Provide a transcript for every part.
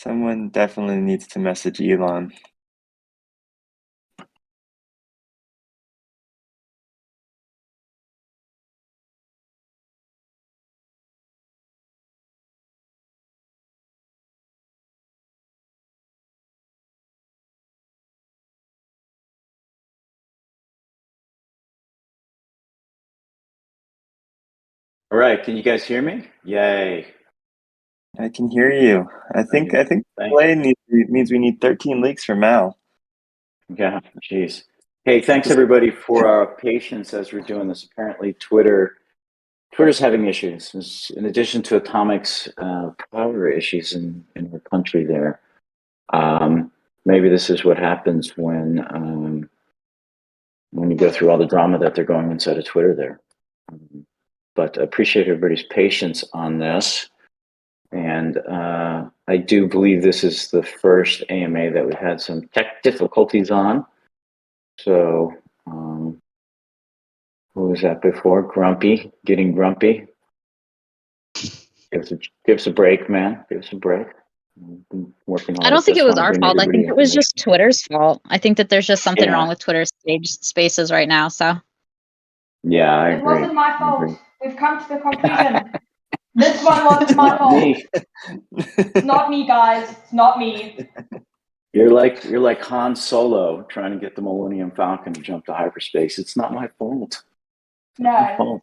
Someone definitely needs to message Elon. All right, can you guys hear me? Yay. I can hear you. I think delay means we need 13 leaks from Mal. Yeah, jeez. Hey, thanks everybody for our patience as we're doing this. Apparently Twitter's having issues. In addition to Atomic's power issues in our country there. Maybe this is what happens when you go through all the drama that they're going inside of Twitter there. But I appreciate everybody's patience on this. And I do believe this is the first AMA that we've had some tech difficulties on. So, who was that before? Grumpy, getting grumpy. Give us a break, man. Give us a break. Been working hard. I don't think it was our fault. I think it was just Twitter's fault. I think that there's just something wrong with Twitter's spaces right now. So. Yeah, I agree. It wasn't my fault. We've come to the conclusion. This one wasn't my fault. It's not me, guys. It's not me. You're like Han Solo trying to get the Millennium Falcon to jump to hyperspace. It's not my fault. No.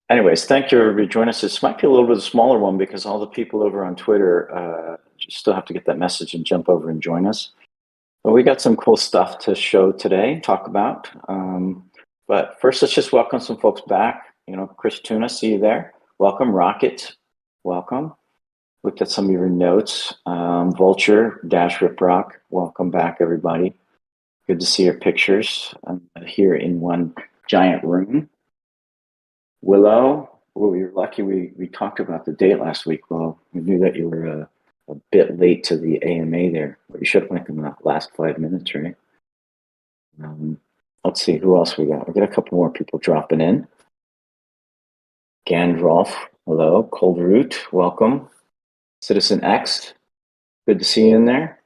Anyways, thank you for joining us. This might be a little bit of a smaller one because all the people over on Twitter still have to get that message and jump over and join us. But we got some cool stuff to show today, talk about. But first, let's just welcome some folks back. You know, Chris Tuna, see you there. Welcome, Rocket. Welcome. Looked at some of your notes. Vulture-Riprock, welcome back, everybody. Good to see your pictures here in one giant room. Willow, well, you're lucky we talked about the date last week. Well, we knew that you were a bit late to the AMA there, but you should have went in the last 5 minutes, right? Let's see, who else we got? We got a couple more people dropping in. Gandrolf, hello. Cold Root, welcome. Citizen X, good to see you in there.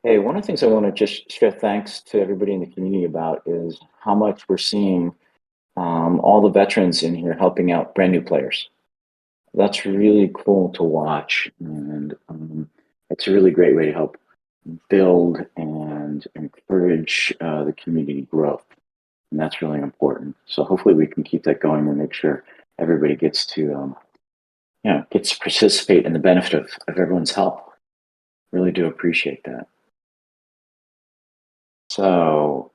Hey, one of the things I want to just share thanks to everybody in the community about is how much we're seeing all the veterans in here helping out brand new players. That's really cool to watch, and it's a really great way to help build and encourage the community growth, and that's really important. So hopefully we can keep that going and make sure everybody gets to gets to participate in the benefit of everyone's help. Really do appreciate that. So,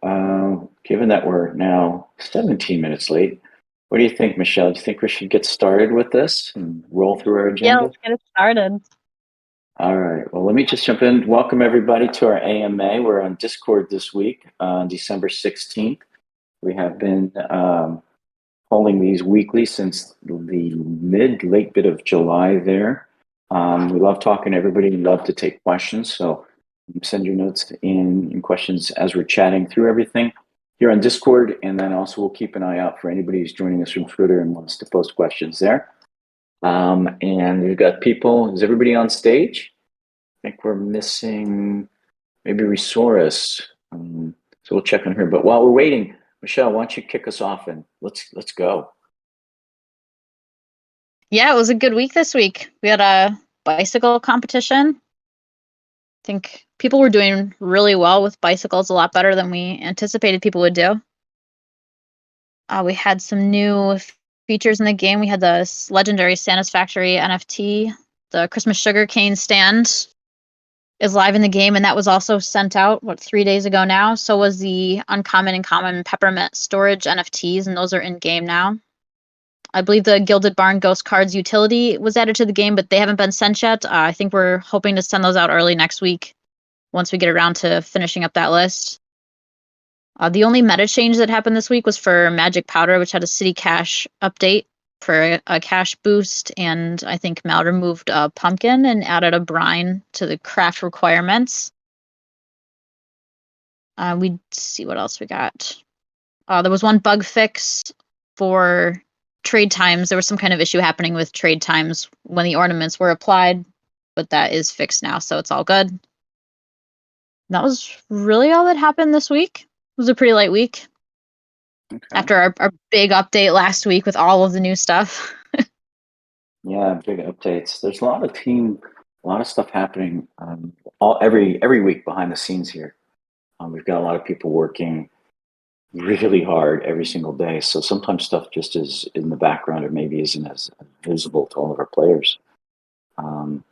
given that we're now 17 minutes late, what do you think, Michelle? Do you think we should get started with this and roll through our agenda? Yeah, let's get it started. All right. Well, let me just jump in. Welcome, everybody, to our AMA. We're on Discord this week on December 16th. We have been holding these weekly since the late bit of July there. We love talking to everybody. We love to take questions. So send your notes in questions as we're chatting through everything here on Discord. And then also we'll keep an eye out for anybody who's joining us from Twitter and wants to post questions there. And we've got people. Is everybody on stage? I think we're missing maybe Resource. So we'll check on her. But while we're waiting, Michelle, why don't you kick us off and let's go. Yeah, it was a good week this week. We had a bicycle competition. I think people were doing really well with bicycles, a lot better than we anticipated people would do. We had some new features in the game. We had the legendary Santa's Factory NFT. The Christmas sugarcane stand is live in the game, and that was also sent out, 3 days ago now. So was the uncommon and common peppermint storage NFTs, and those are in game now. I believe the Gilded Barn Ghost Cards utility was added to the game, but they haven't been sent yet. I think we're hoping to send those out early next week once we get around to finishing up that list. The only meta change that happened this week was for Magic Powder, which had a City Cash update for a cash boost, and I think Mal removed a pumpkin and added a brine to the craft requirements. We see what else we got. There was one bug fix for trade times. There was some kind of issue happening with trade times when the ornaments were applied. but that is fixed now, so it's all good. That was really all that happened this week. It was a pretty light week. Okay. After our big update last week with all of the new stuff. Yeah, big updates. There's a lot of stuff happening every week behind the scenes here. We've got a lot of people working really hard every single day. So sometimes stuff just is in the background or maybe isn't as visible to all of our players. But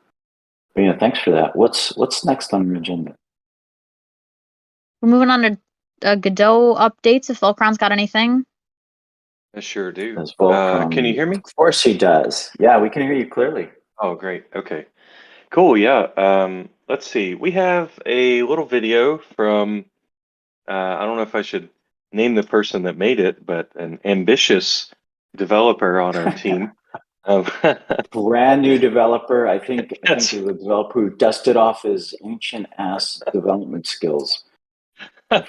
yeah, thanks for that. What's next on your agenda? We're moving on to Godot updates, if Volcron's got anything. I sure do. Does Volcron, Can you hear me? Of course he does. Yeah, we can hear you clearly. Oh, great. Okay. Cool. Yeah. Let's see. We have a little video from, I don't know if I should name the person that made it, but an ambitious developer on our team. Brand new developer. I think he's a developer who dusted off his ancient ass development skills. So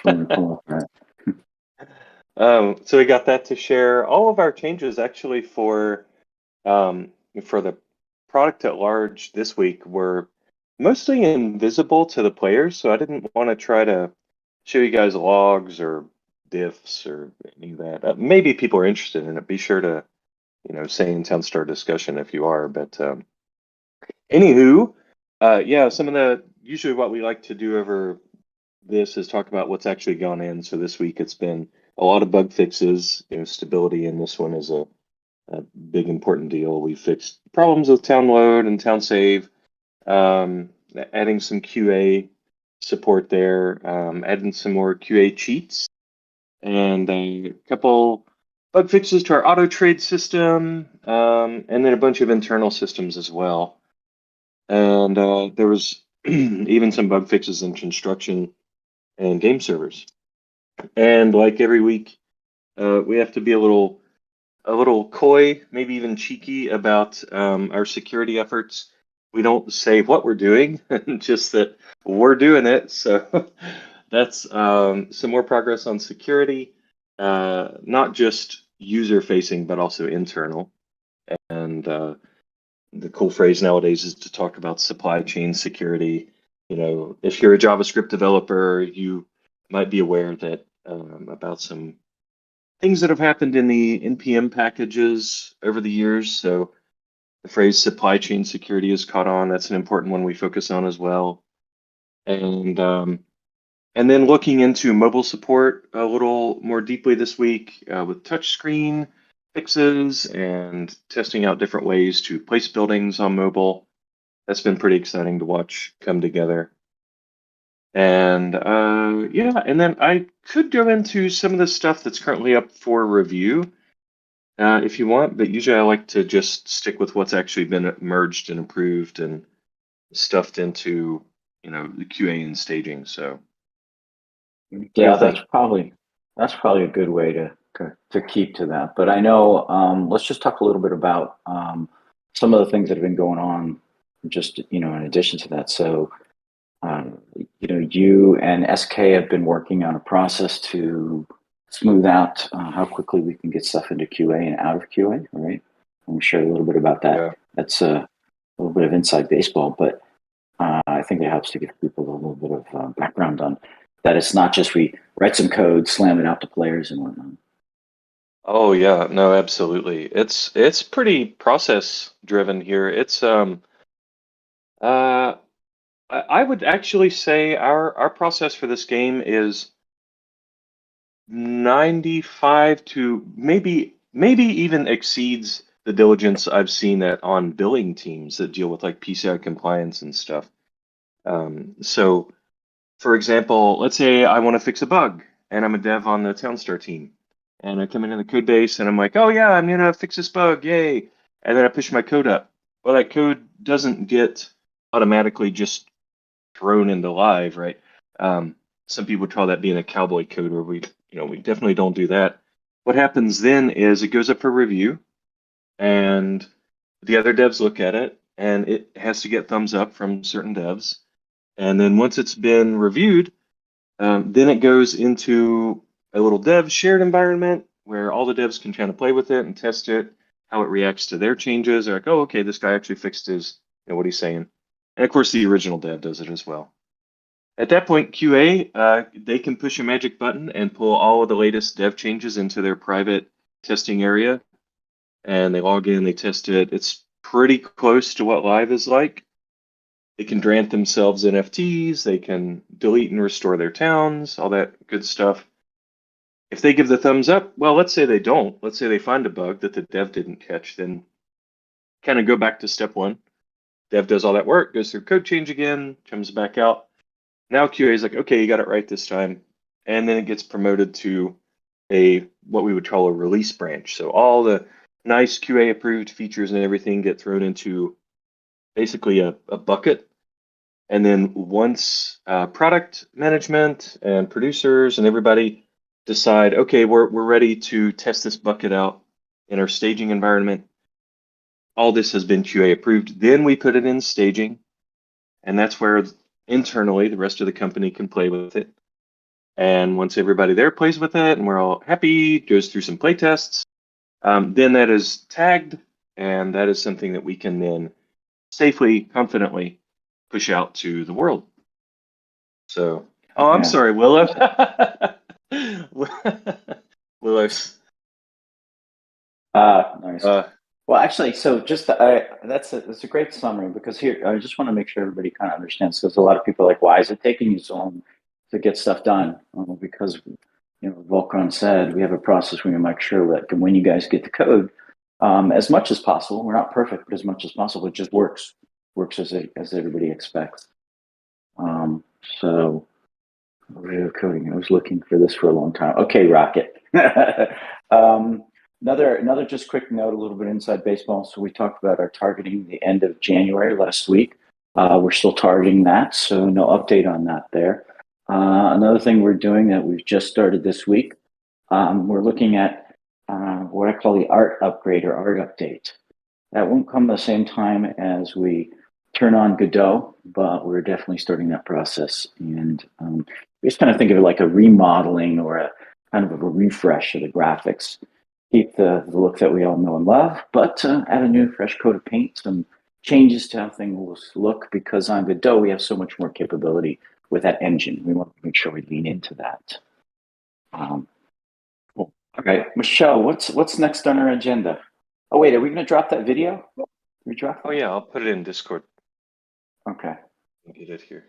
we got that to share. All of our changes actually for the product at large this week were mostly invisible to the players, so I didn't want to try to show you guys logs or diffs or any of that. Maybe people are interested in it. Be sure to, say in Townstar discussion if you are. But anywho, yeah, usually what we like to do over this is talk about what's actually gone in. So this week it's been a lot of bug fixes. Stability in this one is a big important deal. We fixed problems with town load and town save, adding some QA support there, adding some more QA cheats, and a couple bug fixes to our auto trade system, and then a bunch of internal systems as well. And there was even some bug fixes in construction and game servers. And like every week, we have to be a little coy, maybe even cheeky about our security efforts. We don't say what we're doing, just that we're doing it. So that's some more progress on security, not just user facing, but also internal. And the cool phrase nowadays is to talk about supply chain security. If you're a JavaScript developer, you might be aware that about some things that have happened in the NPM packages over the years. So the phrase supply chain security is caught on. That's an important one we focus on as well. And then looking into mobile support a little more deeply this week with touchscreen fixes and testing out different ways to place buildings on mobile. That's been pretty exciting to watch come together. And yeah, and then I could go into some of the stuff that's currently up for review if you want, but usually I like to just stick with what's actually been merged and approved and stuffed into, the QA and staging. So yeah, that's probably a good way to keep to that. But I know let's just talk a little bit about some of the things that have been going on, just in addition to that. So you and SK have been working on a process to smooth out how quickly we can get stuff into QA and out of QA, right? I'm share a little bit about that. Yeah. That's a little bit of inside baseball, but I think it helps to give people a little bit of background on that. It's not just we write some code, slam it out to players and whatnot. Oh yeah, no, absolutely. It's pretty process driven here. It's I would actually say our process for this game is 95 to maybe even exceeds the diligence I've seen on billing teams that deal with like PCI compliance and stuff. So, for example, let's say I want to fix a bug and I'm a dev on the Townstar team, and I come into the code base and I'm like, oh yeah, I'm gonna fix this bug, yay! And then I push my code up. Well, that code doesn't get automatically just thrown into live, right? Some people call that being a cowboy coder. We definitely don't do that. What happens then is it goes up for review, and the other devs look at it, and it has to get thumbs up from certain devs. And then once it's been reviewed, then it goes into a little dev shared environment where all the devs can kind of play with it and test it, how it reacts to their changes. They're like, oh, okay, this guy actually fixed his, what he's saying. And of course, the original dev does it as well. At that point, QA, they can push a magic button and pull all of the latest dev changes into their private testing area. And they log in, they test it. It's pretty close to what live is like. They can grant themselves NFTs. They can delete and restore their towns, all that good stuff. If they give the thumbs up, well, let's say they don't. Let's say they find a bug that the dev didn't catch, then kind of go back to step one. Dev does all that work, goes through code change again, comes back out. Now QA is like, okay, you got it right this time. And then it gets promoted to what we would call a release branch. So all the nice QA approved features and everything get thrown into basically a bucket. And then once product management and producers and everybody decide, okay, we're ready to test this bucket out in our staging environment, all this has been QA approved. Then we put it in staging, and that's where internally the rest of the company can play with it. And once everybody there plays with it and we're all happy, goes through some play tests, then that is tagged, and that is something that we can then safely, confidently push out to the world. So, I'm sorry, Willow. Willow's. Nice. Well, actually, so just that's a great summary, because here I just want to make sure everybody kind of understands, because a lot of people are like, why is it taking you so long to get stuff done? Because Volkan said we have a process where we make sure that when you guys get the code, as much as possible, we're not perfect, but as much as possible, it just works as everybody expects. So coding, I was looking for this for a long time. Okay, Rocket. Another just quick note, a little bit inside baseball. So we talked about our targeting the end of January last week. We're still targeting that, so no update on that there. Another thing we're doing that we've just started this week, we're looking at what I call the art upgrade or art update. That won't come at the same time as we turn on Godot, but we're definitely starting that process. And we just kind of think of it like a remodeling or a kind of a refresh of the graphics. Keep the look that we all know and love, but add a new fresh coat of paint, some changes to how things look, because on Godot we have so much more capability with that engine. We want to make sure we lean into that. Cool. All right, Michelle, what's next on our agenda? Oh wait, are we going to drop that video? We drop? Oh yeah, I'll put it in Discord. Okay. I'll get it here.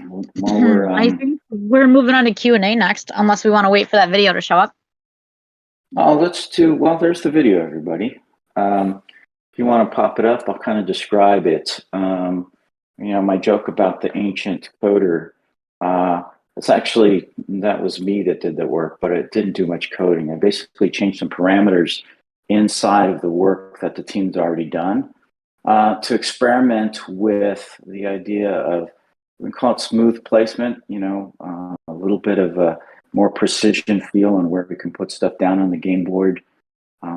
While we're, I think we're moving on to Q&A next, unless we want to wait for that video to show up. well, there's the video, everybody. If you want to pop it up, I'll kind of describe it. My joke about the ancient coder, that was me that did the work, but it didn't do much coding. I basically changed some parameters inside of the work that the team's already done to experiment with the idea of, we call it smooth placement, a little bit of a more precision feel on where we can put stuff down on the game board.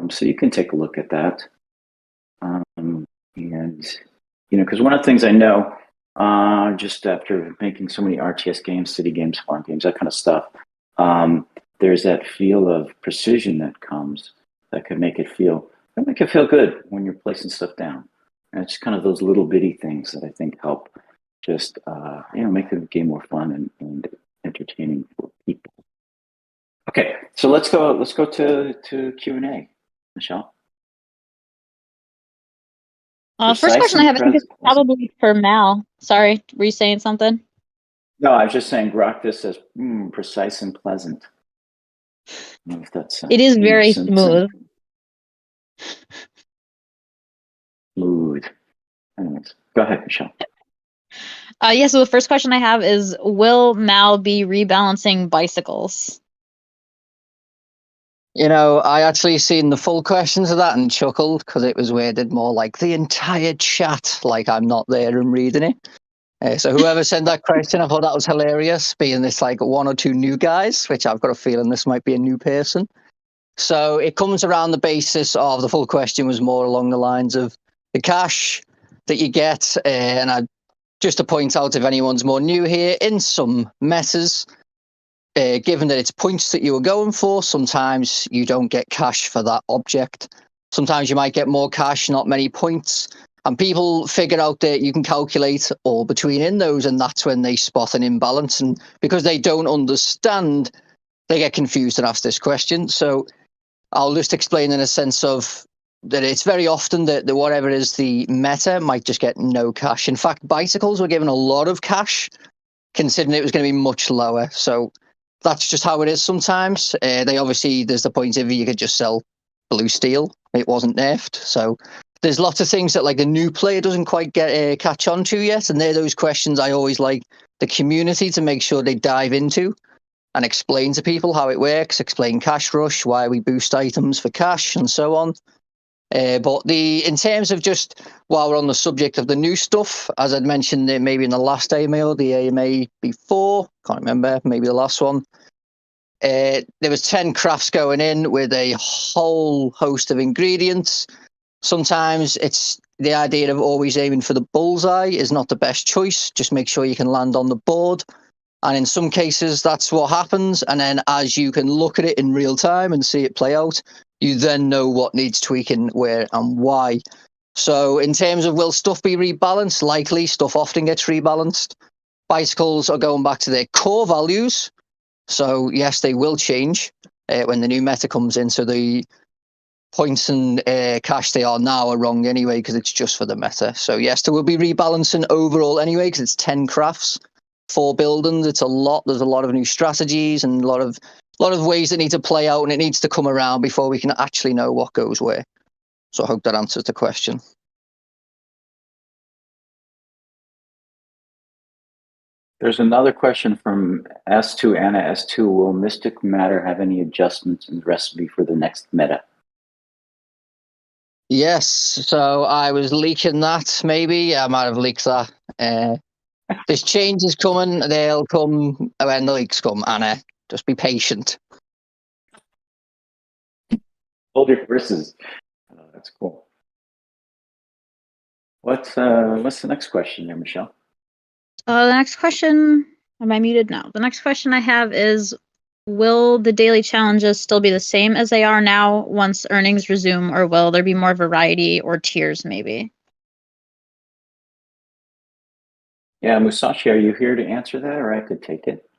So you can take a look at that. Because one of the things I know, just after making so many RTS games, city games, farm games, that kind of stuff, there's that feel of precision that comes that can make it feel good when you're placing stuff down. And it's kind of those little bitty things that I think help just make the game more fun and entertaining for people. Okay, so let's go to Q&A, Michelle. First question I have, I think, is probably for Mal. Sorry, were you saying something? No, I was just saying, grok this as precise and pleasant. I don't know if that's, it is very smooth. Smooth. Anyways, go ahead, Michelle. So the first question I have is, will Mal be rebalancing bicycles? I actually seen the full questions of that and chuckled, because it was worded more like the entire chat, like I'm not there and reading it. So whoever sent that question, I thought that was hilarious, being this like one or two new guys, which I've got a feeling this might be a new person. So it comes around the basis of, the full question was more along the lines of the cash that you get. And just to point out, if anyone's more new here, in some messes, given that it's points that you were going for, sometimes you don't get cash for that object. Sometimes you might get more cash, not many points. And people figure out that you can calculate all between in those, and that's when they spot an imbalance. And because they don't understand, they get confused and ask this question. So I'll just explain in a sense of that it's very often that whatever is the meta might just get no cash. In fact, bicycles were given a lot of cash, considering it was going to be much lower. So that's just how it is sometimes. They obviously, there's the point of you could just sell blue steel. It wasn't nerfed. So there's lots of things that like the new player doesn't quite get catch on to yet. And they're those questions I always like the community to make sure they dive into and explain to people how it works, explain cash rush, why we boost items for cash and so on. But in terms of just while we're on the subject of the new stuff, as I'd mentioned maybe in the last AMA or the AMA before, can't remember, maybe the last one, there was 10 crafts going in with a whole host of ingredients. Sometimes it's the idea of always aiming for the bullseye is not the best choice. Just make sure you can land on the board. And in some cases, that's what happens. And then as you can look at it in real time and see it play out, you then know what needs tweaking, where and why. So in terms of will stuff be rebalanced? Likely, stuff often gets rebalanced. Bicycles are going back to their core values. So yes, they will change when the new meta comes in. So the points and cash they are now are wrong anyway because it's just for the meta. So yes, there will be rebalancing overall anyway because it's 10 crafts, 4 buildings. It's a lot. There's a lot of new strategies and a lot of ways that need to play out, and it needs to come around before we can actually know what goes where. So I hope that answers the question. There's another question from S2 Anna S2. Will Mystic Matter have any adjustments in the recipe for the next meta? Yes, so I was leaking that, maybe. I might have leaked that. There's changes coming. They'll come when the leaks come, Anna. Just be patient. Hold your horses. That's cool. What's the next question there, Michelle? The next question, am I muted? No. The next question I have is, will the daily challenges still be the same as they are now once earnings resume, or will there be more variety or tiers maybe? Yeah, Musashi, are you here to answer that, or I could take it?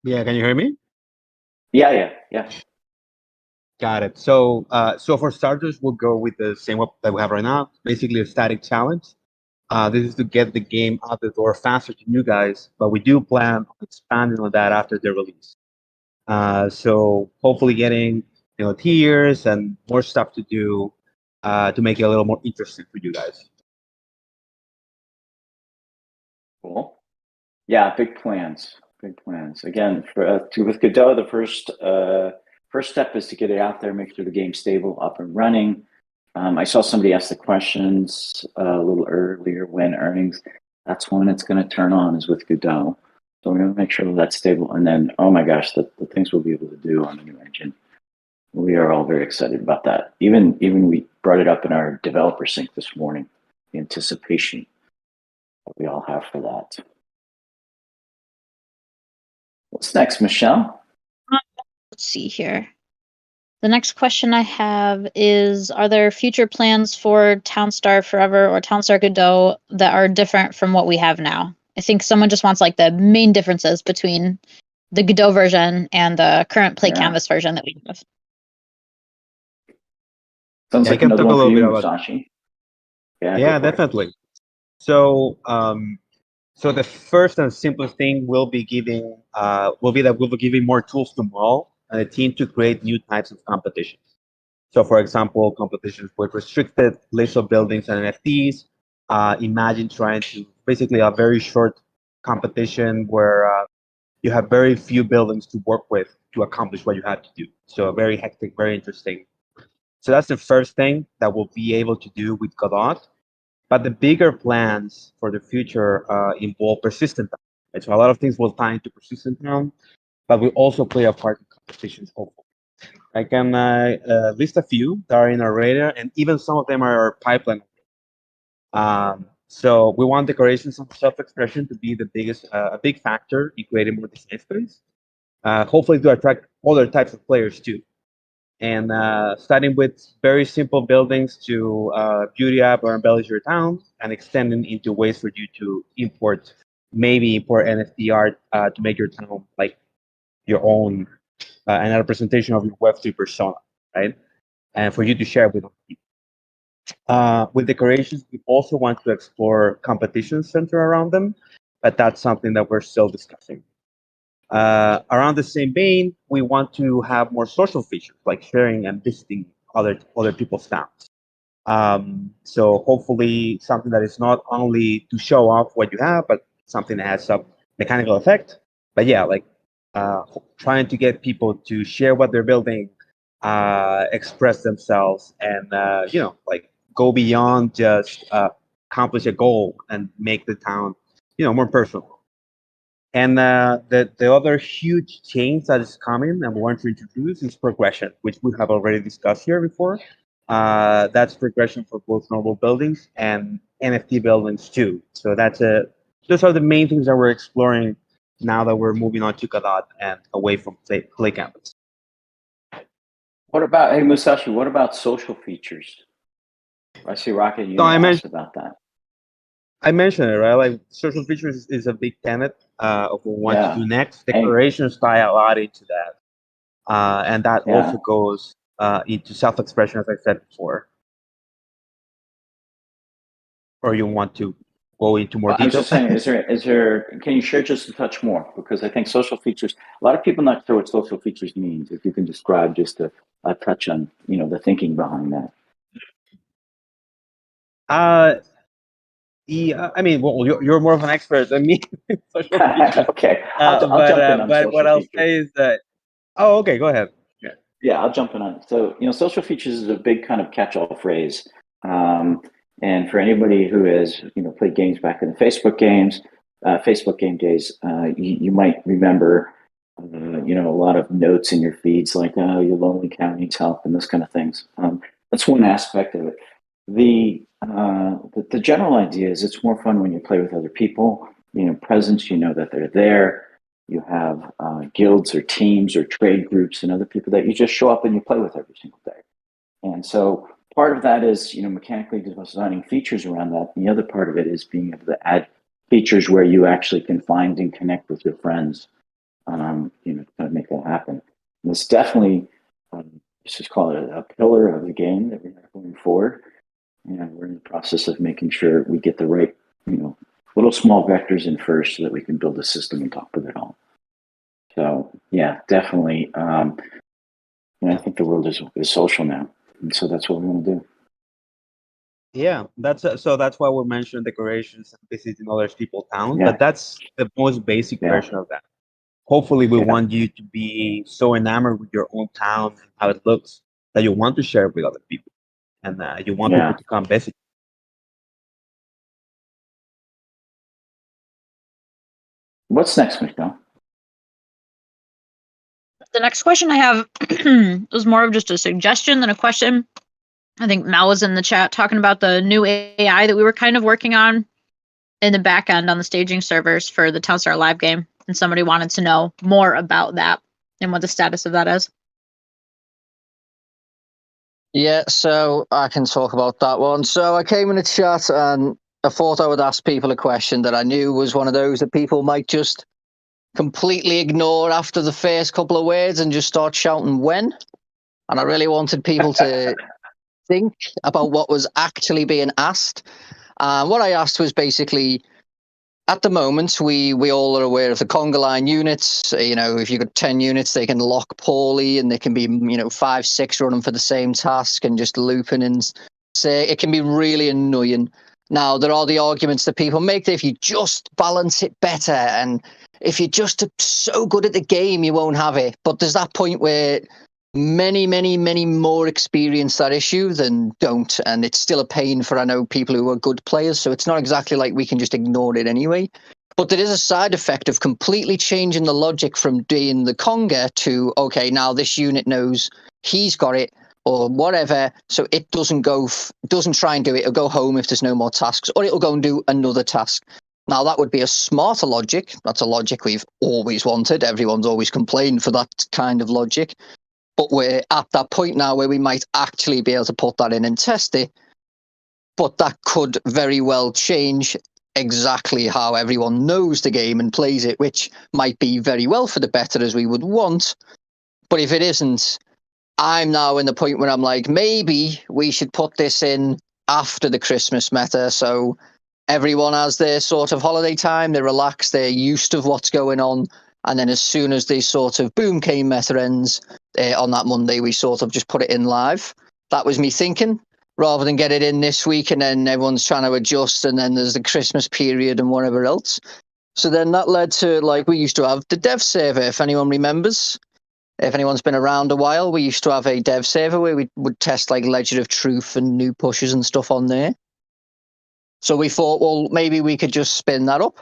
Yeah, can you hear me? Yeah. Got it. So, so for starters, we'll go with the same one that we have right now. Basically, a static challenge. This is to get the game out the door faster to you guys, but we do plan on expanding on that after the release. So hopefully getting tiers and more stuff to do to make it a little more interesting for you guys. Cool. Yeah, big plans. Again, with Godot, the first step is to get it out there, make sure the game's stable, up and running. I saw somebody ask the questions a little earlier when earnings. That's when it's going to turn on, is with Godot. So we're going to make sure that's stable. And then, oh my gosh, the things we'll be able to do on the new engine. We are all very excited about that. Even we brought it up in our developer sync this morning, the anticipation that we all have for that. What's next, Michelle? Let's see here. The next question I have is, are there future plans for Townstar Forever or Townstar Godot that are different from what we have now? I think someone just wants like the main differences between the Godot version and the current Play Canvas version that we have. Sounds like another one for you, Musashi. Yeah, definitely. So, so the first and simplest thing will be that we'll be giving more tools to Maul and the team to create new types of competitions. So, for example, competitions with restricted list of buildings and NFTs. Imagine trying to basically a very short competition where you have very few buildings to work with to accomplish what you have to do. So, very hectic, very interesting. So that's the first thing that we'll be able to do with Godot. But the bigger plans for the future involve persistent time. Right? So a lot of things will tie into persistent time, but we also play a part in competitions. Hopefully, I can list a few that are in our radar, and even some of them are our pipeline. So we want decorations and self-expression to be the biggest, a big factor in creating more design space. Hopefully, to attract other types of players too. And starting with very simple buildings to beauty up or embellish your town, and extending into ways for you to maybe import NFT art to make your town like your own, and a representation of your Web3 persona, right? And for you to share with other people. With decorations, we also want to explore competitions centered around them, but that's something that we're still discussing. Around the same vein, we want to have more social features like sharing and visiting other people's towns. So hopefully something that is not only to show off what you have, but something that has some mechanical effect. But yeah, like trying to get people to share what they're building, express themselves, and like go beyond just accomplish a goal and make the town more personal. And the other huge change that is coming and we want to introduce is progression, which we have already discussed here before. That's progression for both normal buildings and NFT buildings too. So those are the main things that we're exploring now that we're moving on to Godot and away from Play Campus. What about, hey Musashi, what about social features? I see Rocket, you asked about that. I mentioned it, right? Like social features is a big tenet of what we want to do next. Decorations tie a lot into that. And that also goes into self-expression, as I said before. Or you want to go into more detail? I was just saying, is there, can you share just a touch more? Because I think social features, a lot of people not sure what social features means. If you can describe just a touch on, the thinking behind that. Yeah, I mean, well, you're more of an expert than me. Okay, I'll jump in on but what I'll say is that. Oh, okay, go ahead. Yeah, I'll jump in on it. So, social features is a big kind of catch-all phrase, and for anybody who has played games back in the Facebook game days, you might remember, a lot of notes in your feeds like, "Oh, your lonely cow needs help," and those kind of things. That's one aspect of it. The general idea is it's more fun when you play with other people. Presence, that they're there. You have guilds or teams or trade groups and other people that you just show up and you play with every single day. And so part of that is mechanically designing features around that. And the other part of it is being able to add features where you actually can find and connect with your friends. To kind of make that happen. And this definitely, let's just call it a pillar of the game that we have going forward. And we're in the process of making sure we get the right, little small vectors in first so that we can build a system on top of it all. So yeah, definitely. I think the world is social now, and so that's what we want to do. Yeah, that's why we mentioned decorations and visiting other people's towns. Yeah. But that's the most basic version of that. Hopefully, we want you to be so enamored with your own town and how it looks that you want to share it with other people. And you want people to come visit. What's next, Michelle? The next question I have was more of just a suggestion than a question. I think Mel was in the chat talking about the new AI that we were kind of working on in the back end on the staging servers for the Townstar live game. And somebody wanted to know more about that and what the status of that is. Yeah, so I can talk about that one. So I came in the chat and I thought I would ask people a question that I knew was one of those that people might just completely ignore after the first couple of words and just start shouting when. And I really wanted people to think about what was actually being asked. What I asked was basically, at the moment, we all are aware of the conga line units. If you've got 10 units, they can lock poorly and they can be, 5, 6 running for the same task and just looping, and say it can be really annoying. Now, there are the arguments that people make that if you just balance it better and if you're just so good at the game, you won't have it. But there's that point where many, many, many more experience that issue than don't. And it's still a pain for, I know, people who are good players. So it's not exactly like we can just ignore it anyway. But there is a side effect of completely changing the logic from doing the conga to, okay, now this unit knows he's got it or whatever. So it doesn't try and do it. It'll go home if there's no more tasks, or it'll go and do another task. Now, that would be a smarter logic. That's a logic we've always wanted. Everyone's always complained for that kind of logic. but we're at that point now where we might actually be able to put that in and test it. But that could very well change exactly how everyone knows the game and plays it, which might be very well for the better as we would want. But if it isn't, I'm now in the point where I'm like, maybe we should put this in after the Christmas meta. So everyone has their sort of holiday time, they're relaxed, they're used to what's going on. And then as soon as the sort of boom game meta ends on that Monday, we sort of just put it in live. That was me thinking, rather than get it in this week and then everyone's trying to adjust and then there's the Christmas period and whatever else. So then that led to, like, we used to have the dev server, if anyone remembers. If anyone's been around a while, we used to have a dev server where we would test like Ledger of Truth and new pushes and stuff on there. So we thought, well, maybe we could just spin that up.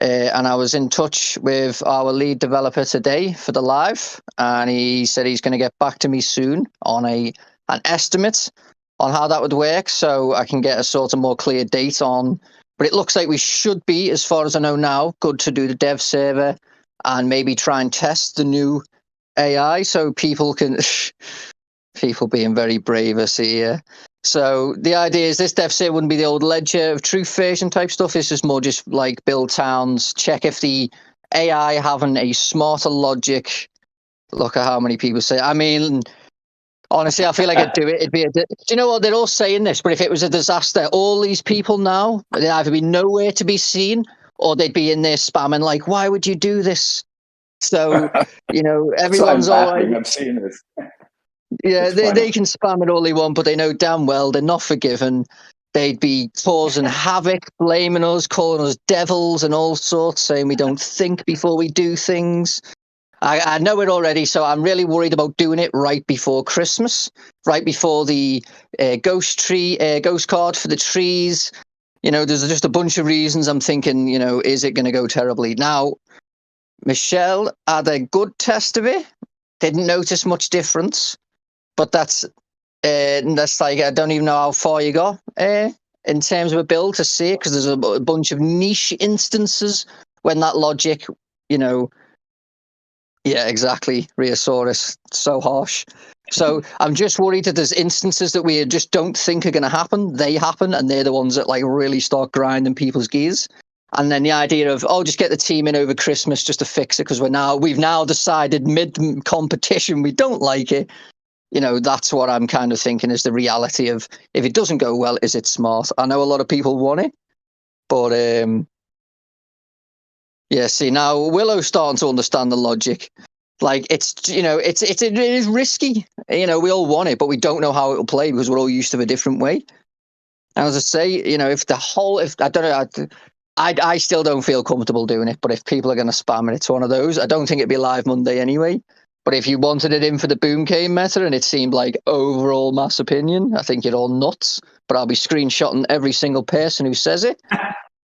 And I was in touch with our lead developer today for the live, and he said he's going to get back to me soon on an estimate on how that would work, so I can get a sort of more clear date on. But it looks like we should be, as far as I know now, good to do the dev server and maybe try and test the new AI so people can... people being very brave, I see here. So the idea is this dev server wouldn't be the old Ledger of Truth version type stuff. This is more just like build towns, check if the AI having a smarter logic. Look at how many people say. I mean, honestly, I feel like I'd do it. It'd be do you know what? They're all saying this, but if it was a disaster, all these people now, they'd either be nowhere to be seen or they'd be in there spamming like, why would you do this? So, you know, everyone's all like, I'm seeing this. Yeah, they can spam it all they want, but they know damn well they're not forgiven. They'd be causing havoc, blaming us, calling us devils and all sorts, saying we don't think before we do things. I know it already, so I'm really worried about doing it right before Christmas, right before the ghost card for the trees. You know, there's just a bunch of reasons I'm thinking, you know, is it going to go terribly? Now, Michelle had a good test of it, didn't notice much difference. But that's like, I don't even know how far you got in terms of a build to see it, because there's a bunch of niche instances when that logic, you know, yeah, exactly, Rheosaurus, so harsh. So I'm just worried that there's instances that we just don't think are going to happen. They happen, and they're the ones that like really start grinding people's gears. And then the idea of, oh, just get the team in over Christmas just to fix it, because we've now decided mid-competition we don't like it. You know, that's what I'm kind of thinking is the reality of, if it doesn't go well, is it smart? I know a lot of people want it, but yeah, see, now Willow's starting to understand the logic. Like, it's, you know, it is risky. You know, we all want it, but we don't know how it will play because we're all used to a different way. And as I say, you know, if I don't know, I still don't feel comfortable doing it, but if people are going to spam it, it's one of those. I don't think it'd be live Monday anyway. But if you wanted it in for the boom game meta and it seemed like overall mass opinion, I think you're all nuts. But I'll be screenshotting every single person who says it.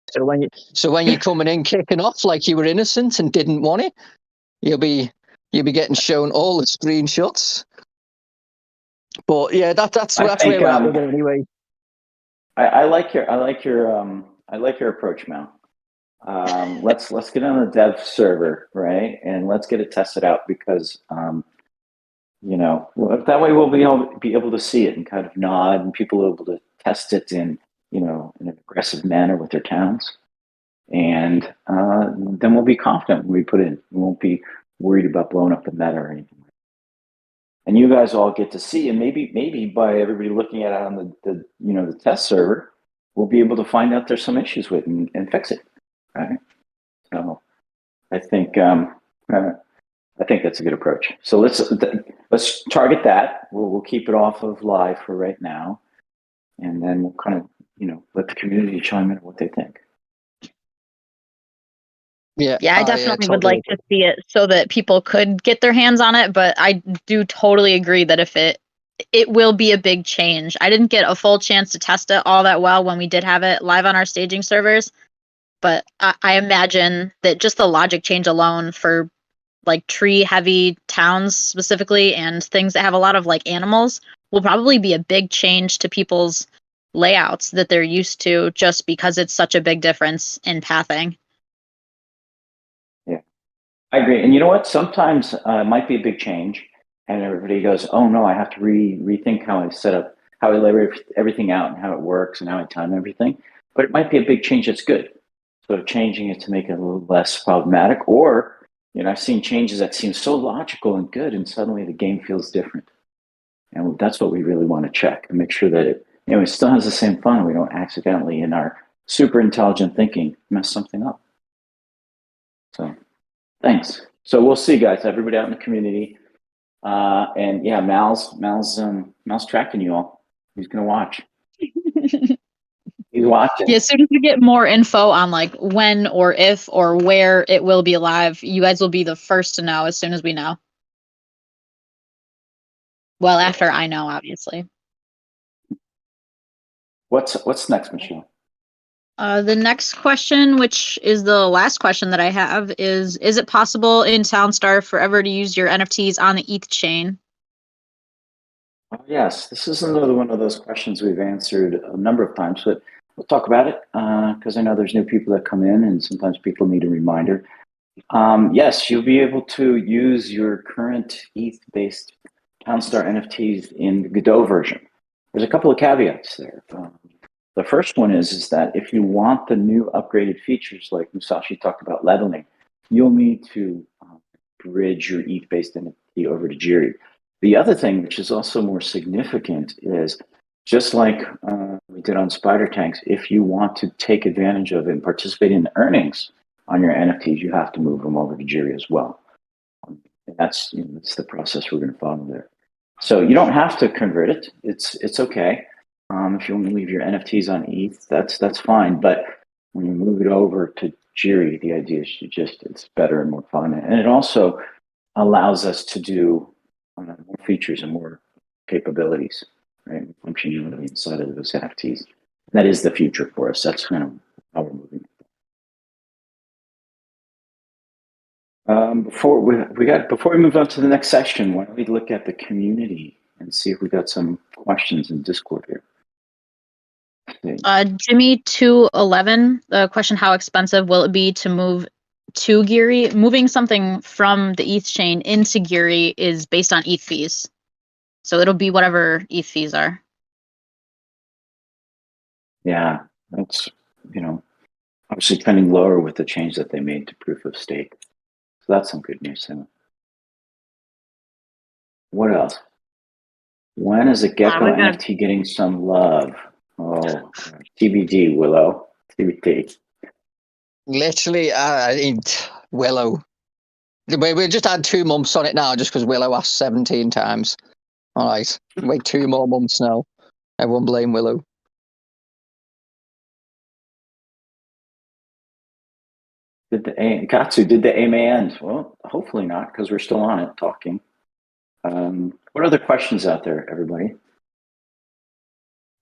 So when you're coming in kicking off like you were innocent and didn't want it, you'll be getting shown all the screenshots. But yeah, that's where we're at with it anyway. I like your approach, Mel. Let's get on the dev server, right? And let's get it tested out, because you know, that way we'll be able to see it and kind of nod, and people will be able to test it in, you know, in an aggressive manner with their towns. And then we'll be confident when we put it in. We won't be worried about blowing up the meta or anything. And you guys all get to see, and maybe by everybody looking at it on the test server, we'll be able to find out there's some issues with it and fix it. Right. So I think that's a good approach. So let's target that. We'll keep it off of live for right now, and then we'll kind of, you know, let the community chime in on what they think. Yeah, I definitely would like to see it so that people could get their hands on it, but I do totally agree that if it will be a big change. I didn't get a full chance to test it all that well when we did have it live on our staging servers, but I imagine that just the logic change alone for like tree heavy towns specifically and things that have a lot of like animals will probably be a big change to people's layouts that they're used to, just because it's such a big difference in pathing. Yeah, I agree. And you know what? Sometimes it might be a big change, and everybody goes, "Oh no, I have to rethink how I set up, how I lay everything out, and how it works, and how I time everything." But it might be a big change that's good. So changing it to make it a little less problematic, or I've seen changes that seem so logical and good, and suddenly the game feels different. And that's what we really want to check and make sure that it still has the same fun. We don't accidentally, in our super intelligent thinking, mess something up. So thanks. So we'll see, guys, everybody out in the community. And yeah, Mal's tracking you all. He's going to watch. He's watching. Yeah, as soon as we get more info on like when or if or where it will be live, you guys will be the first to know as soon as we know. Well, after I know, obviously. What's next, Michelle? The next question, which is the last question that I have, is it possible in Townstar forever to use your NFTs on the ETH chain? Oh, yes, this is another one of those questions we've answered a number of times, but we'll talk about it because I know there's new people that come in and sometimes people need a reminder. Yes, you'll be able to use your current ETH-based Townstar NFTs in the Godot version. There's a couple of caveats there. The first one is that if you want the new upgraded features like Musashi talked about leveling, you'll need to bridge your ETH-based NFT over to Jiri. The other thing, which is also more significant, is just like we did on Spider Tanks, if you want to take advantage of and participate in the earnings on your NFTs, you have to move them over to Jiri as well. And that's the process we're going to follow there. So you don't have to convert it. It's okay. If you want to leave your NFTs on ETH, that's fine. But when you move it over to Jiri, the idea is it's better and more fun. And it also allows us to do more features and more capabilities, right? Functionality inside of those NFTs. That is the future for us. That's kind of how we're moving. Before we move on to the next section, why don't we look at the community and see if we got some questions in Discord here. Jimmy211, the question: how expensive will it be to move to Geary? Moving something from the ETH chain into Geary is based on ETH fees, so it'll be whatever ETH fees are. Yeah, that's obviously trending lower with the change that they made to proof of stake. So that's some good news. What else? When is a Gecko NFT getting some love? Oh, TBD, Willow. TBD. Literally, Willow. We just had 2 months on it now just because Willow asked 17 times. All right, wait 2 more months now. Everyone blame Willow. Did the AMA end? Well, hopefully not, because we're still on it talking. What other questions out there, everybody?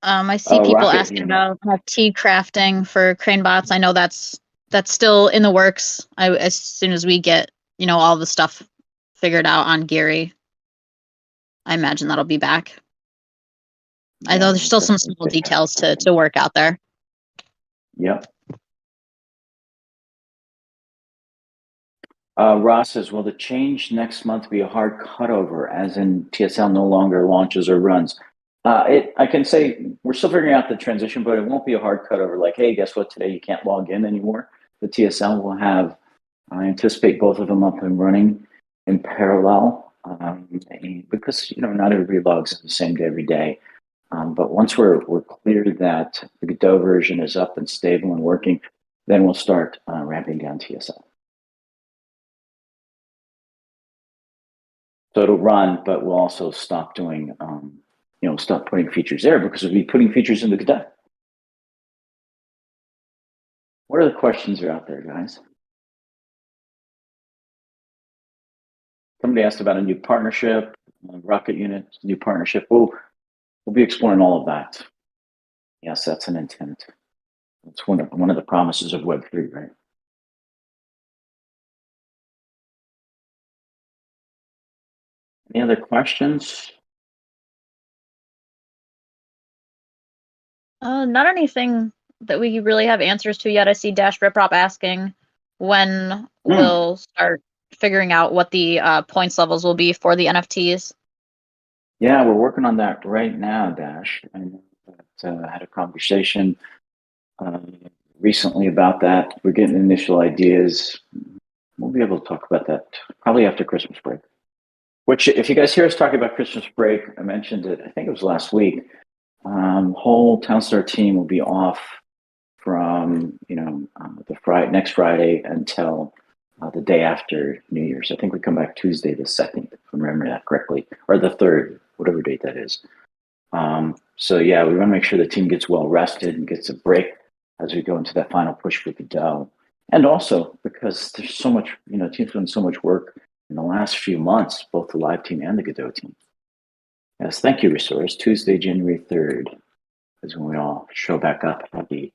I see people asking about NFT crafting for crane bots. I know that's still in the works. As soon as we get all the stuff figured out on Geary, I imagine that'll be back. Yeah, I know there's still some small details to work out there. Yep. Ross says, will the change next month be a hard cutover, as in TSL no longer launches or runs? I can say we're still figuring out the transition, but it won't be a hard cutover. Like, hey, guess what? Today you can't log in anymore. The TSL will have, I anticipate, both of them up and running in parallel, because not everybody logs in the same day every day. But once we're clear that the Godot version is up and stable and working, then we'll start ramping down TSL. So it'll run, but we'll also stop doing, stop putting features there because we'll be putting features into Godot. What other questions are out there, guys? Somebody asked about a new partnership, Rocket Unit, new partnership. We'll be exploring all of that. Yes, that's an intent. It's one of the promises of Web3, right? Any other questions? Not anything that we really have answers to yet. I see Dash Riprop asking when we'll start figuring out what the points levels will be for the NFTs. Yeah, we're working on that right now, Dash. I know that, I had a conversation recently about that. We're getting initial ideas. We'll be able to talk about that probably after Christmas break. Which, if you guys hear us talking about Christmas break, I mentioned it, I think it was last week. Whole Townstar team will be off from next Friday until the day after New Year's. I think we come back Tuesday the 2nd, if I remember that correctly, or the 3rd, whatever date that is. So yeah, we want to make sure the team gets well rested and gets a break as we go into that final push for the Godot. And also because there's so much, team's done so much work in the last few months, both the live team and the Godot team. Yes, thank you, Resource. Tuesday, January 3rd is when we all show back up heavy,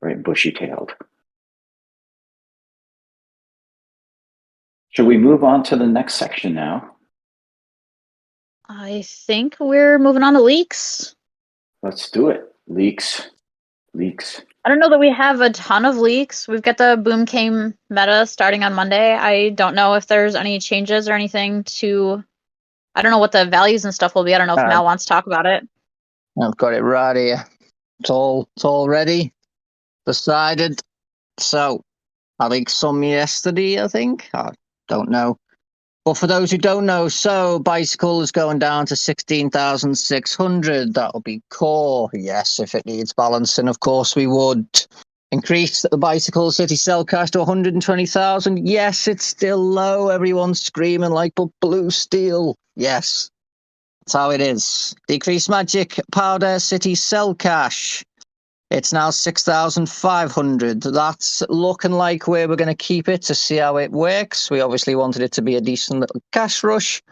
right, bushy-tailed. Should we move on to the next section now? I think we're moving on to leaks. Let's do it. Leaks. I don't know that we have a ton of leaks. We've got the Boom Game meta starting on Monday. I don't know if there's any changes or anything to... I don't know what the values and stuff will be. I don't know if Mel wants to talk about it. I've got it right here. It's all ready, decided. So I leaked some yesterday, I think. I don't know. But for those who don't know, so Bicycle is going down to 16,600. That'll be core. Yes, if it needs balancing, of course we would. Increase the Bicycle City sell cash to 120,000. Yes, it's still low. Everyone's screaming like, but blue steel. Yes, that's how it is. Decrease Magic Powder City sell cash. It's now 6,500. That's looking like where we're going to keep it to see how it works. We obviously wanted it to be a decent little cash rush.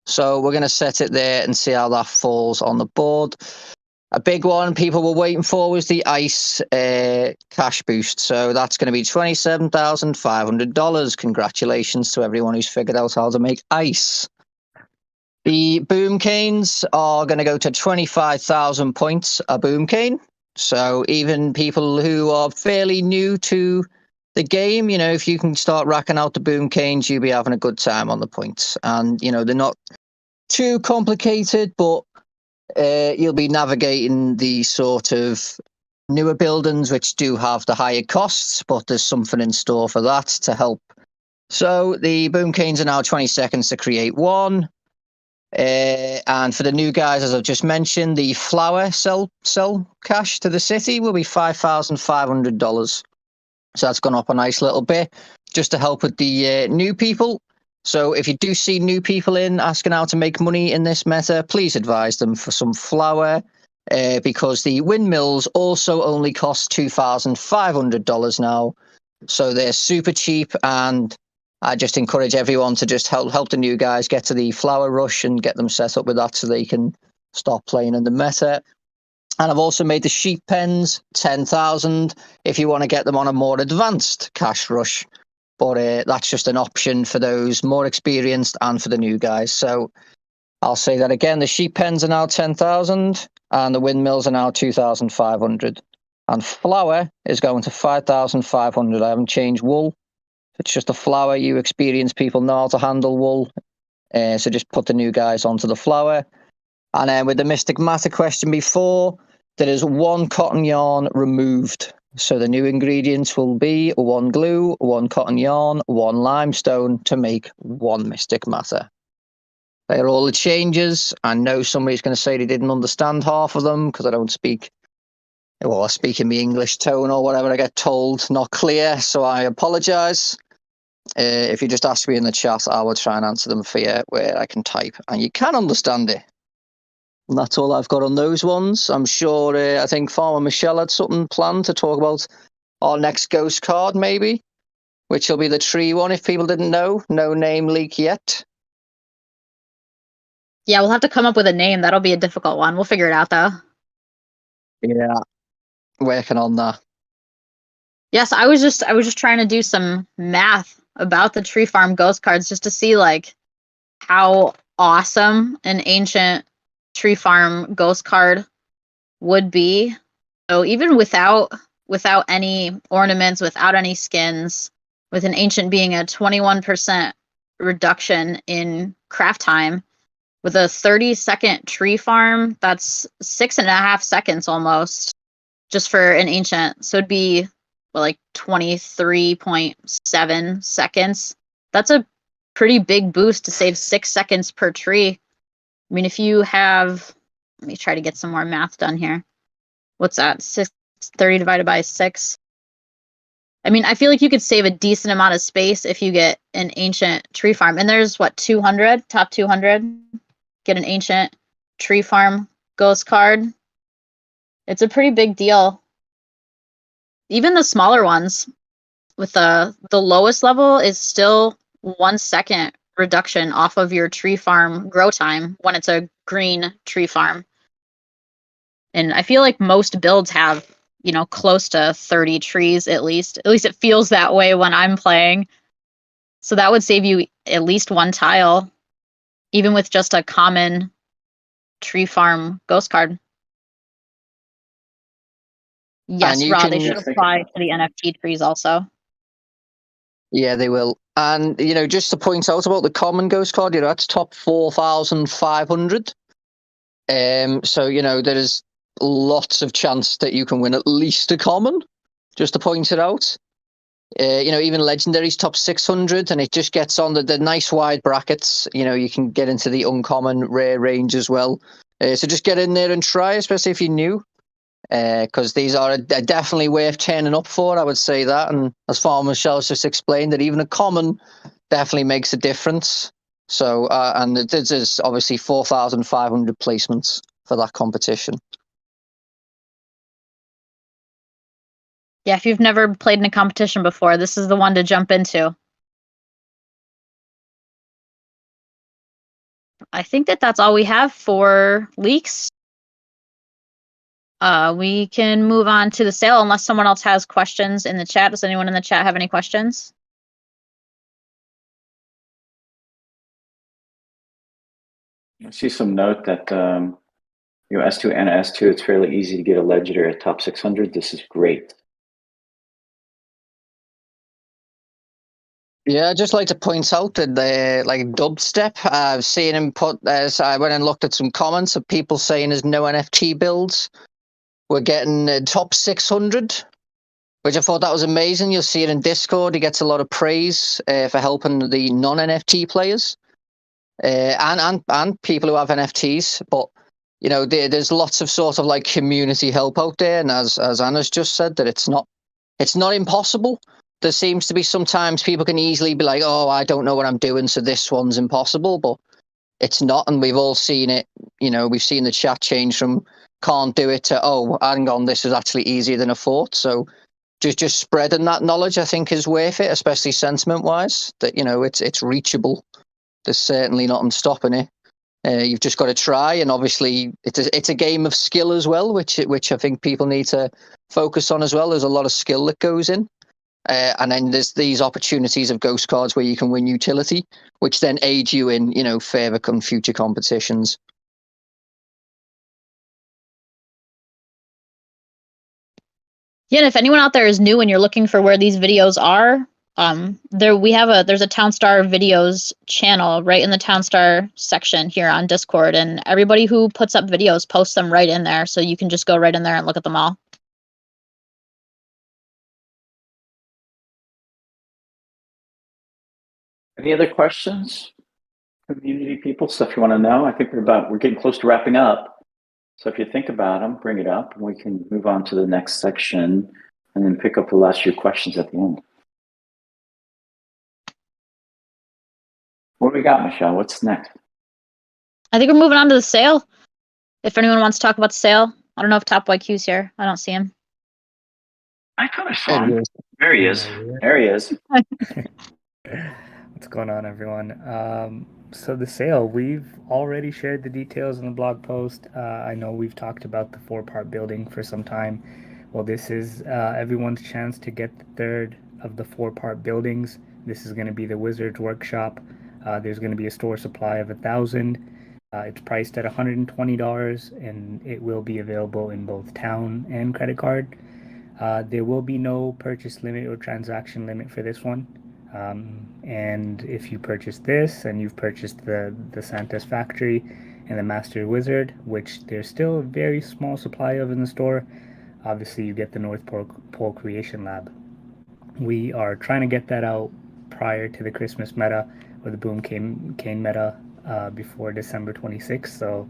So we're going to set it there and see how that falls on the board. A big one people were waiting for was the ICE cash boost. So that's going to be $27,500. Congratulations to everyone who's figured out how to make ICE. The Boom Canes are going to go to 25,000 points a Boom Cane. So even people who are fairly new to the game, if you can start racking out the Boom Canes, you'll be having a good time on the points. And, they're not too complicated, but you'll be navigating the sort of newer buildings, which do have the higher costs, but there's something in store for that to help. So the Boom Canes are now 20 seconds to create one. And for the new guys, as I've just mentioned, the flower sell cash to the city will be $5,500. So that's gone up a nice little bit just to help with the new people. So if you do see new people asking how to make money in this meta, please advise them for some flour because the windmills also only cost $2,500 now. So they're super cheap, and I just encourage everyone to just help the new guys get to the flower rush and get them set up with that so they can start playing in the meta. And I've also made the sheep pens 10,000 if you want to get them on a more advanced cash rush. But that's just an option for those more experienced and for the new guys. So I'll say that again. The sheep pens are now 10,000 and the windmills are now 2,500. And flour is going to 5,500. I haven't changed wool. It's just a flour. You experienced people know how to handle wool. So just put the new guys onto the flour. And then with the Mystic Matter question before, there is one cotton yarn removed. So the new ingredients will be one glue, one cotton yarn, one limestone to make one Mystic Matter. They are all the changes. I know somebody's going to say they didn't understand half of them because I don't speak, I speak in the English tone or whatever I get told, not clear. So I apologize. If you just ask me in the chat, I will try and answer them for you where I can type and you can understand it. And that's all I've got on those ones. I'm sure, I think Farmer Michelle had something planned to talk about our next ghost card, maybe, which will be the tree one if people didn't know. No name leak yet. Yeah, we'll have to come up with a name. That'll be a difficult one. We'll figure it out, though. Yeah, working on that. Yes, I was just trying to do some math about the tree farm ghost cards just to see like how awesome an ancient tree farm ghost card would be. So even without any ornaments, without any skins, with an ancient being a 21% reduction in craft time, With a 30-second tree farm, that's 6.5 seconds almost, just for an ancient. So it'd be like 23.7 seconds. That's a pretty big boost to save 6 seconds per tree. I mean, if you have, let me try to get some more math done here. What's that? 30 divided by 6. I mean, I feel like you could save a decent amount of space if you get an ancient tree farm. And there's what, 200, top 200? Get an ancient tree farm ghost card. It's a pretty big deal. Even the smaller ones with the lowest level is still 1 second reduction off of your tree farm grow time when it's a green tree farm. And I feel like most builds have, close to 30 trees at least. At least it feels that way when I'm playing. So that would save you at least 1 tile, even with just a common tree farm ghost card. Yes, Rod, they should apply to the NFT trees also. Yeah, they will. And, just to point out about the common ghost card, that's top 4,500. So, there's lots of chance that you can win at least a common, just to point it out. Even legendary's top 600, and it just gets on the nice wide brackets. You can get into the uncommon rare range as well. So just get in there and try, especially if you're new, because these are definitely worth turning up for. I would say that, and as far as Michelle's just explained, that even a common definitely makes a difference. So, and there's obviously 4,500 placements for that competition. Yeah, if you've never played in a competition before, this is the one to jump into. I think that's all we have for leaks. We can move on to the sale unless someone else has questions in the chat. Does anyone in the chat have any questions? I see some note that S2 and S2, it's fairly easy to get a legendary at top 600. This is great. Yeah, I'd just like to point out that Dubstep, I've seen him put, as I went and looked at some comments of people saying there's no NFT builds. We're getting top 600, which I thought that was amazing. You'll see it in Discord. He gets a lot of praise for helping the non-NFT players and people who have NFTs. But, there's lots of sort of like community help out there. And as Anna's just said, that it's not impossible. There seems to be sometimes people can easily be like, oh, I don't know what I'm doing, so this one's impossible, but it's not. And we've all seen it. We've seen the chat change from can't do it to, oh, hang on, this is actually easier than I thought. So just spreading that knowledge, I think, is worth it, especially sentiment-wise, that, it's reachable. There's certainly nothing stopping it. You've just got to try, and obviously it's a game of skill as well, which I think people need to focus on as well. There's a lot of skill that goes in. And then there's these opportunities of ghost cards where you can win utility, which then aid you in, further future competitions. Yeah, and if anyone out there is new and you're looking for where these videos are, there's a Townstar videos channel right in the Townstar section here on Discord, and everybody who puts up videos posts them right in there, so you can just go right in there and look at them all. Any other questions? Community people, stuff you want to know? I think we're getting close to wrapping up. So if you think about them, bring it up, and we can move on to the next section and then pick up the last few questions at the end. What do we got, Michelle? What's next? I think we're moving on to the sale. If anyone wants to talk about the sale. I don't know if Top YQ's here. I don't see him. I thought I saw him. There he is. There he is. What's going on, everyone? So the sale, we've already shared the details in the blog post. I know we've talked about the 4-part building for some time. Well, this is everyone's chance to get the third of the 4-part buildings. This is going to be the Wizard's Workshop. There's going to be a store supply of 1,000. It's priced at $120, and it will be available in both town and credit card. There will be no purchase limit or transaction limit for this one. And if you purchase this and you've purchased the Santa's Factory and the Master Wizard, which there's still a very small supply of in the store, obviously you get the North Pole Creation Lab. We are trying to get that out prior to the Christmas meta or the Boom Cane meta before December 26th. So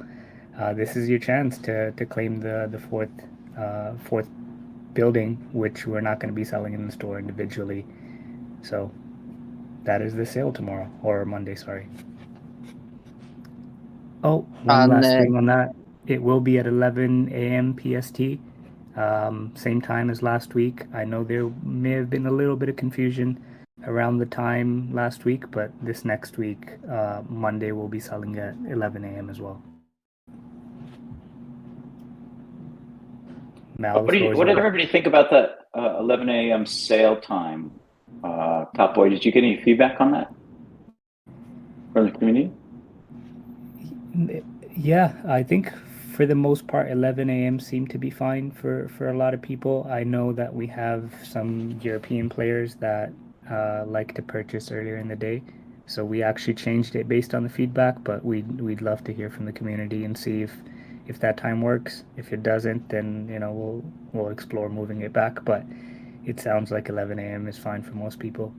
this is your chance to claim the fourth building, which we're not going to be selling in the store individually. So that is the sale tomorrow, or Monday, sorry. Oh, one last thing on that. It will be at 11 a.m. PST, same time as last week. I know there may have been a little bit of confusion around the time last week, but this next week, Monday, we'll be selling at 11 a.m. as well. Mal, what did everybody think about that 11 a.m. sale time? Top Boy, did you get any feedback on that from the community? Yeah, I think for the most part, 11 a.m. seemed to be fine for a lot of people. I know that we have some European players that like to purchase earlier in the day, so we actually changed it based on the feedback. But we'd love to hear from the community and see if that time works. If it doesn't, then we'll explore moving it back. But it sounds like 11 a.m. is fine for most people.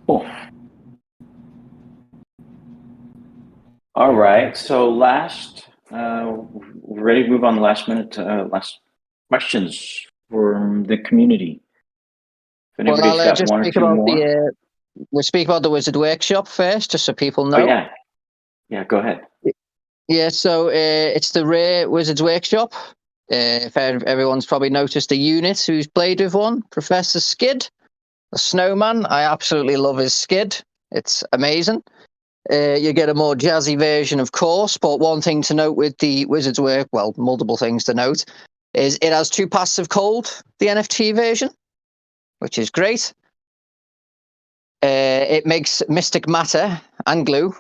Cool. All right. So we're ready to move on the last questions from the community. If anybody's got one or two more. We'll speak about the Wizard Workshop first, just so people know. Oh, yeah. Yeah, go ahead. Yeah, so it's the Rare Wizards Workshop. If everyone's probably noticed a unit who's played with one, Professor Skid, a snowman. I absolutely love his skid. It's amazing. You get a more jazzy version, of course, but one thing to note with the Wizards Work, well, multiple things to note, is it has 2 passive cold, the NFT version, which is great. It makes mystic matter and glue.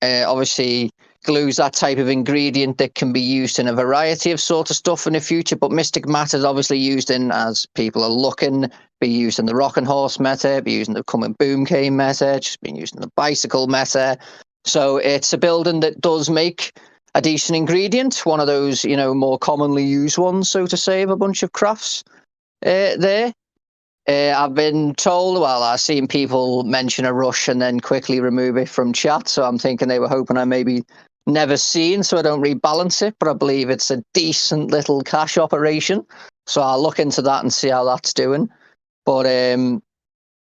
Obviously, glue's that type of ingredient that can be used in a variety of sort of stuff in the future, but mystic matter is obviously used in, as people are looking, be used in the Rockin' Horse meta, be used in the coming Boom Cane meta, just been used in the bicycle meta. So it's a building that does make a decent ingredient, one of those, more commonly used ones, so to say, of a bunch of crafts there. I've been told, well, I've seen people mention a rush and then quickly remove it from chat, so I'm thinking they were hoping I maybe never seen, so I don't rebalance it, but I believe it's a decent little cash operation, so I'll look into that and see how that's doing. But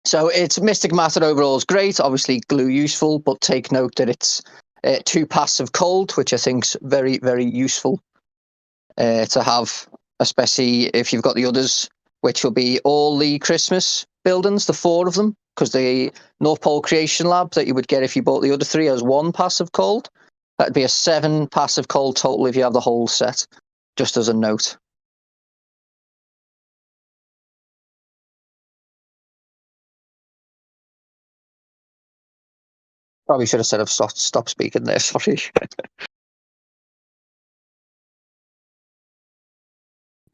so it's mystic matter overall is great, obviously glue useful, but take note that it's 2 passive cold, which I think's very, very useful to have, especially if you've got the others, which will be all the Christmas buildings, the 4 of them, because the North Pole Creation Lab that you would get if you bought the other 3 has 1 passive cold. That'd be a 7 passive cold total if you have the whole set, just as a note. Probably should have said I've stopped speaking there, sorry.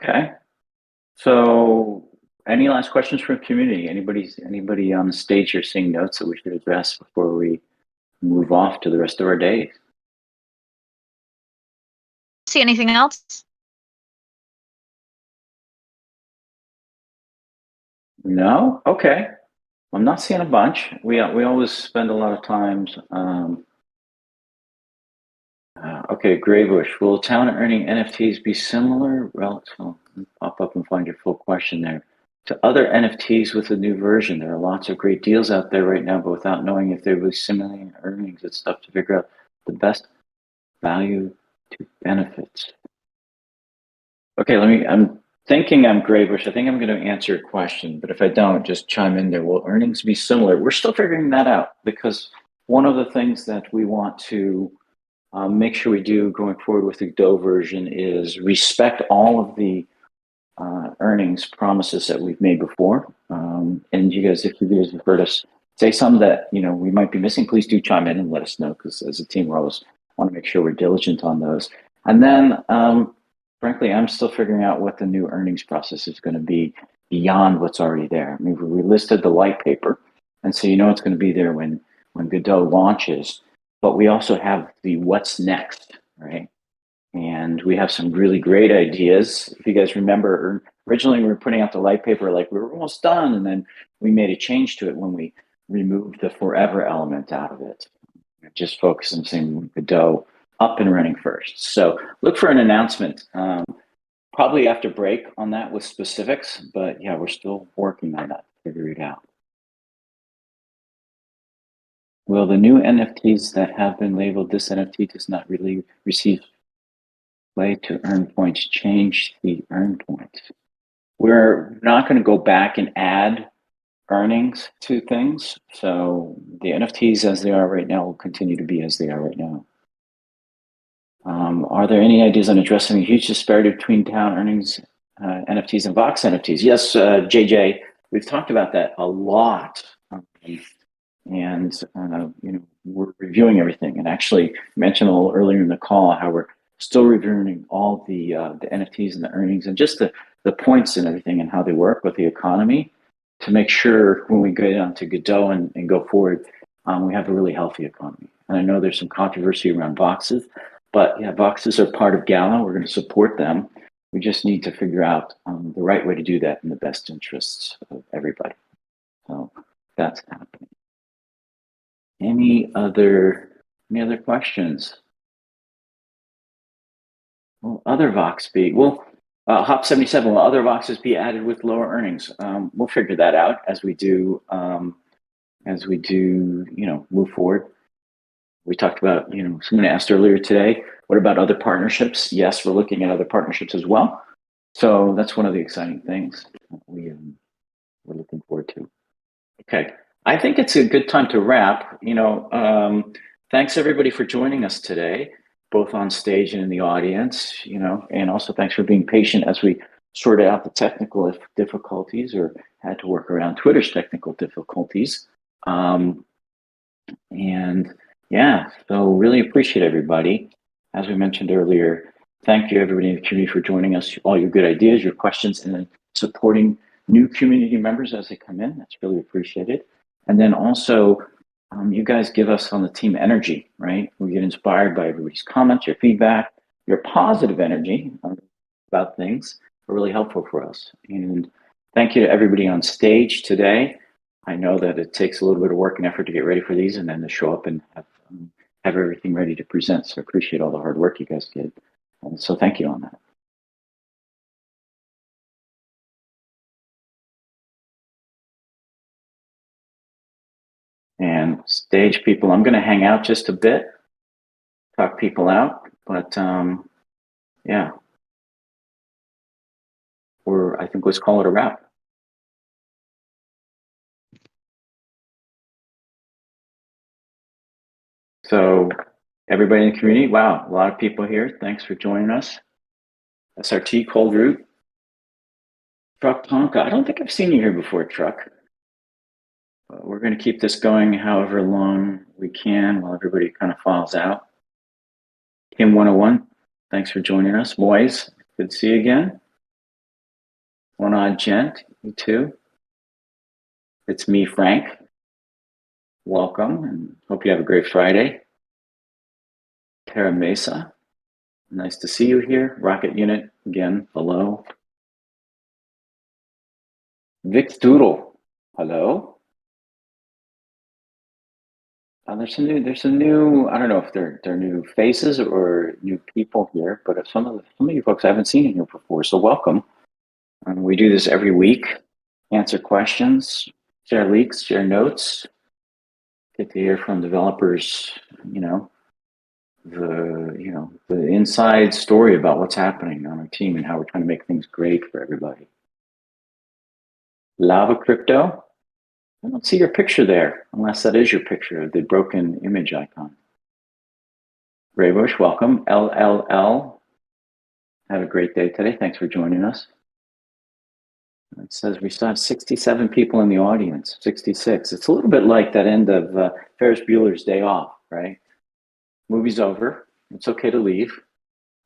Okay. So any last questions from the community? Anybody on the stage here seeing notes that we should address before we move off to the rest of our days? See anything else? No? Okay. I'm not seeing a bunch. We always spend a lot of times. Okay, Graybush. Will town earning NFTs be similar? Well, pop up and find your full question there. To other NFTs with a new version, there are lots of great deals out there right now, but without knowing if there will be similar earnings, it's tough to figure out the best value to benefits. Okay, I'm thinking I'm Graybush. I think I'm going to answer your question, but if I don't, just chime in there. Will earnings be similar? We're still figuring that out, because one of the things that we want to make sure we do going forward with the DO version is respect all of the earnings promises that we've made before. And you guys, if you guys have heard us say some that we might be missing, please do chime in and let us know, because as a team, we always want to make sure we're diligent on those. And then, frankly, I'm still figuring out what the new earnings process is going to be. beyond what's already there. I mean, we listed the white paper, and so you know it's going to be there when Godot launches. But we also have the what's next, right? And we have some really great ideas. If you guys remember, originally we were putting out the light paper like we were almost done, and then we made a change to it when we removed the forever element out of it. Just focus on saying Godot up and running first. So look for an announcement, probably after break on that with specifics, but yeah, we're still working on that, figure it out. Will the new NFTs that have been labeled this NFT does not really receive play to earn points change the earn points? We're not going to go back and add earnings to things. So the NFTs as they are right now will continue to be as they are right now. Are there any ideas on addressing the huge disparity between town earnings, NFTs and Vox NFTs? Yes, JJ, we've talked about that a lot. And you know, we're reviewing everything, and actually mentioned a little earlier in the call how we're still reviewing all the NFTs and the earnings and just the points and everything and how they work with the economy to make sure when we get onto Godot and go forward, we have a really healthy economy. And I know there's some controversy around Voxes, but yeah, Voxes are part of Gala. We're going to support them. We just need to figure out the right way to do that in the best interests of everybody. So that's happening. Any other questions? Will other Vox be, Hop77, will other Voxes be added with lower earnings? We'll figure that out as we do, you know, move forward. We talked about, you know, someone asked earlier today, what about other partnerships? Yes, we're looking at other partnerships as well. So that's one of the exciting things that we're looking forward to. Okay, I think it's a good time to wrap. You know, thanks everybody for joining us today, both on stage and in the audience, you know, and also thanks for being patient as we sorted out the technical difficulties or had to work around Twitter's technical difficulties. And yeah, so really appreciate everybody. As we mentioned earlier, thank you everybody in the community for joining us, all your good ideas, your questions, and then supporting new community members as they come in. That's really appreciated. And then also, you guys give us on the team energy, right? We get inspired by everybody's comments, your feedback, your positive energy about things are really helpful for us. And thank you to everybody on stage today. I know that it takes a little bit of work and effort to get ready for these and then to show up and have everything ready to present. So I appreciate all the hard work you guys did. And so thank you on that. And stage people, I'm going to hang out just a bit, talk people out, but yeah, I think let's call it a wrap. So everybody in the community, wow, a lot of people here. Thanks for joining us. SRT, Cold Root, Truck Tonka. I don't think I've seen you here before, Truck. But we're going to keep this going however long we can while everybody kind of files out. Kim 101, thanks for joining us. Boys, good to see you again. One Odd Gent, you too. It's me, Frank. Welcome, and hope you have a great Friday. Terra Mesa, nice to see you here. Rocket Unit, again, hello. Vic Doodle, hello. There's some new, I don't know if they're new faces or new people here, but some of you folks I haven't seen in here before, so welcome. We do this every week, answer questions, share leaks, share notes, get to hear from developers, you know, the inside story about what's happening on our team and how we're trying to make things great for everybody. Lava Crypto, I don't see your picture there, unless that is your picture, the broken image icon. Raybush, welcome. LLL, have a great day today. Thanks for joining us. It says we still have 67 people in the audience, 66. It's a little bit like that end of Ferris Bueller's Day Off, right? Movie's over. It's okay to leave.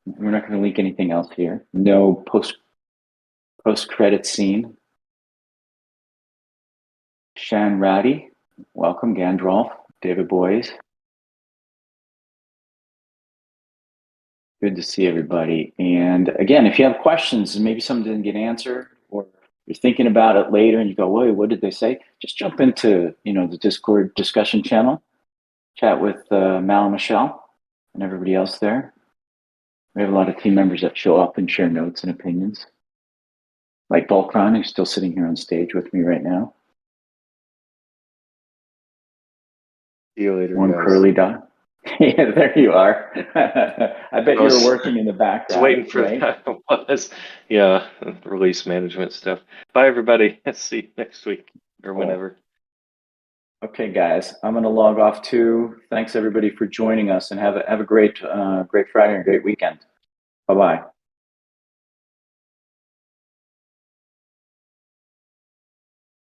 We're not going to leak anything else here. No post-credit scene. Shan Ratty, welcome. Gandrolf, David Boys. Good to see everybody. And again, if you have questions and maybe something didn't get answered, or you're thinking about it later and you go, wait, what did they say? Just jump into, you know, the Discord discussion channel, chat with Mal and Michelle and everybody else there. We have a lot of team members that show up and share notes and opinions. Like Volcron, who's still sitting here on stage with me right now. See you later, One guys. curly dot. Yeah, there you are. I bet you were working in the I was background. waiting for right? that. Yeah, release management stuff. Bye, everybody. See you next week or whenever. Okay, guys, I'm going to log off too. Thanks everybody for joining us, and have a great Friday and a great weekend. Bye-bye.